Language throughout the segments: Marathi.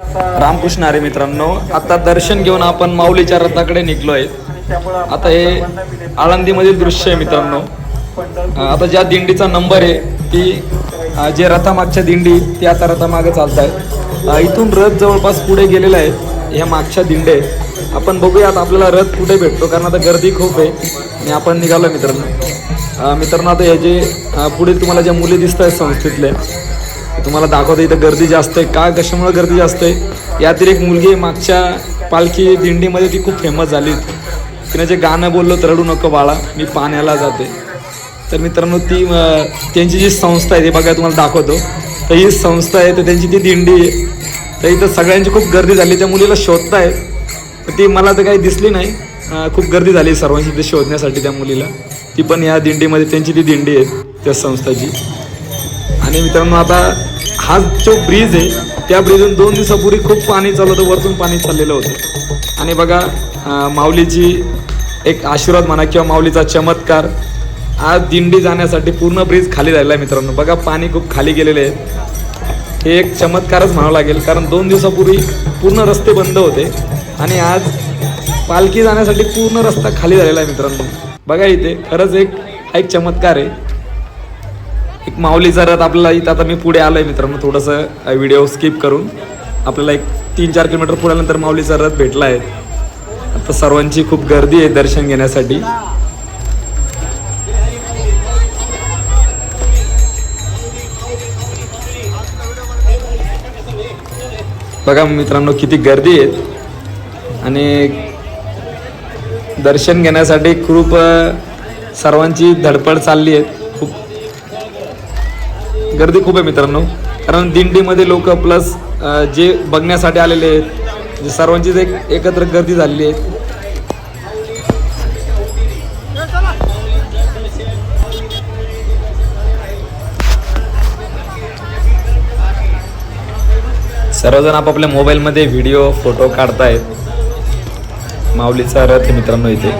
रामकृष्ण हरी मित्रांनो, आता दर्शन घेऊन आपण माऊलीच्या रथाकडे निघलोय. आता हे आळंदीमधील दृश्य आहे मित्रांनो. आता ज्या दिंडीचा नंबर आहे ती जे रथामागच्या दिंडी ती आता रथामागे चालत आहे. इथून रथ जवळपास पुढे गेलेला आहे. ह्या मागच्या दिंडे आपण बघूयात आपल्याला रथ कुठे भेटतो, कारण आता गर्दी खूप आहे आणि आपण निघालो मित्रांनो. आता हे जे पुढे तुम्हाला ज्या मुली दिसत आहेत संस्थेतले तुम्हाला दाखवतो. इथं गर्दी जास्त आहे. का कशामुळे गर्दी जास्त आहे, यातील एक मुलगी मागच्या पालखी दिंडीमध्ये ती खूप फेमस झाली. तिने जे गाणं बोललो तर रडू नको बाळा मी पाण्याला जाते. तर मित्रांनो ती त्यांची जी संस्था आहे ती बघा तुम्हाला दाखवतो. तर ही संस्था आहे तर त्यांची ती दिंडी आहे. तर इथं सगळ्यांची खूप गर्दी झाली. त्या मुलीला शोधताय तर ती मला तर काही दिसली नाही. खूप गर्दी झाली सर्वांची ते शोधण्यासाठी त्या मुलीला. ती पण या दिंडीमध्ये त्यांची ती दिंडी आहे त्या संस्थाची. आणि मित्रांनो आता हा जो ब्रिज आहे त्या ब्रिजून 2 दिवसापूर्वी खूप पाणी चालू होतं, वरतून पाणी चाललेलं होतं. आणि बघा माऊलीची एक आशीर्वाद म्हणा किंवा माऊलीचा चमत्कार, आज दिंडी जाण्यासाठी पूर्ण ब्रिज खाली झालेला आहे मित्रांनो. बघा पाणी खूप खाली गेलेले आहे. हे एक चमत्कारच म्हणावं लागेल, कारण 2 दिवसापूर्वी पूर्ण रस्ते बंद होते आणि आज पालखी जाण्यासाठी पूर्ण रस्ता खाली झालेला आहे मित्रांनो. बघा इथे खरंच एक चमत्कार आहे. एक माऊलीचा रथ आपल्याला इथं आता मी पुढे आलोय मित्रांनो. थोडंसं व्हिडिओ स्किप करून आपल्याला एक 3-4 किलोमीटर पुढ्यानंतर माऊलीचा रथ भेटला आहे. आता सर्वांची खूप गर्दी आहे दर्शन घेण्यासाठी. बघा मित्रांनो किती गर्दी आहे आणि दर्शन घेण्यासाठी खूप सर्वांची धडपड चालली आहे. खूप गर्दी खूप आहे मित्रांनो, कारण दिंडीमध्ये लोक प्लस जे बघण्यासाठी आलेले आहेत जे सर्वांचीच एकत्र गर्दी झालेली आहे. सर्वजण आपापल्या मोबाईलमध्ये व्हिडिओ फोटो काढतायत. माऊलीचा रथ आहे मित्रांनो इथे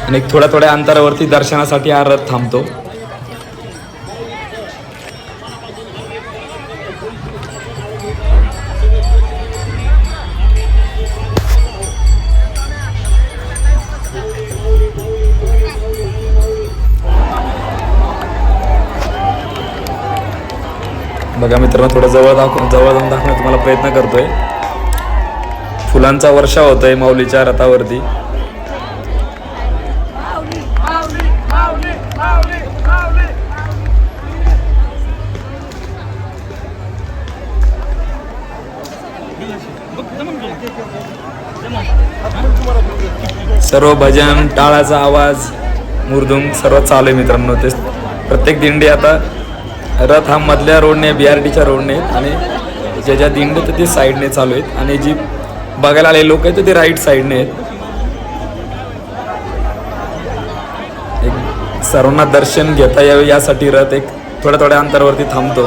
आणि थोड्या अंतरावरती दर्शनासाठी हा रथ थांबतो. बघा मित्रांनो थोडं जवळ जाऊन दाखवण्याचा तुम्हाला प्रयत्न करतोय. फुलांचा वर्षाव होतोय माऊलीच्या रथावरती. सर्व भजन, टाळाचा आवाज, मुरदुंग सर्व चालू आहे मित्रांनो. ते प्रत्येक दिंडी आता रथ हा मधल्या रोडने BRTच्या रोडने आणि ज्या दिंडी तर ते साईडने चालू आहेत आणि जी बघायला आलेले लोक आहेत तर ते राईट साईडने आहेत. एक सर्वांना दर्शन घेता यावे यासाठी रथ एक थोड्या अंतरावरती थांबतो.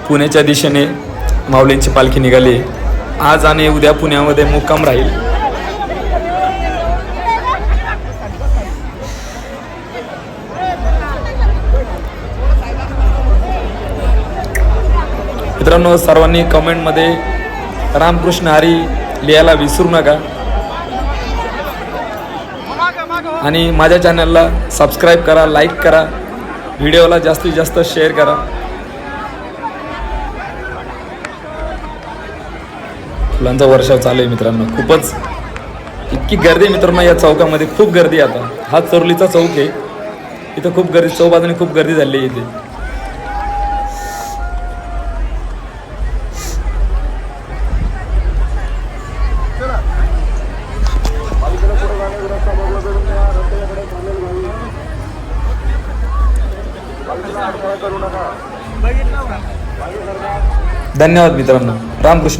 पुण्याच्या दिशेने माऊलींची पालखी निघाली. आज आणि उद्या पुण्यामध्ये मुक्काम राहील. मित्रांनो सर्वांनी कमेंटमध्ये रामकृष्ण हरी लिहायला विसरू नका आणि माझ्या चॅनलला सबस्क्राईब करा, लाईक करा, व्हिडिओला जास्तीत जास्त शेअर करा. फुलांचा वर्षाव चालू आहे मित्रांनो. खूपच इतकी गर्दी आहे मित्रांनो या चौकामध्ये. खूप गर्दी आहे. आता हा चोरलीचा चौक आहे. इथं खूप गर्दी, चौबाजूने खूप गर्दी झाली आहे इथे. धन्यवाद मित्रांनो. रामकृष्ण.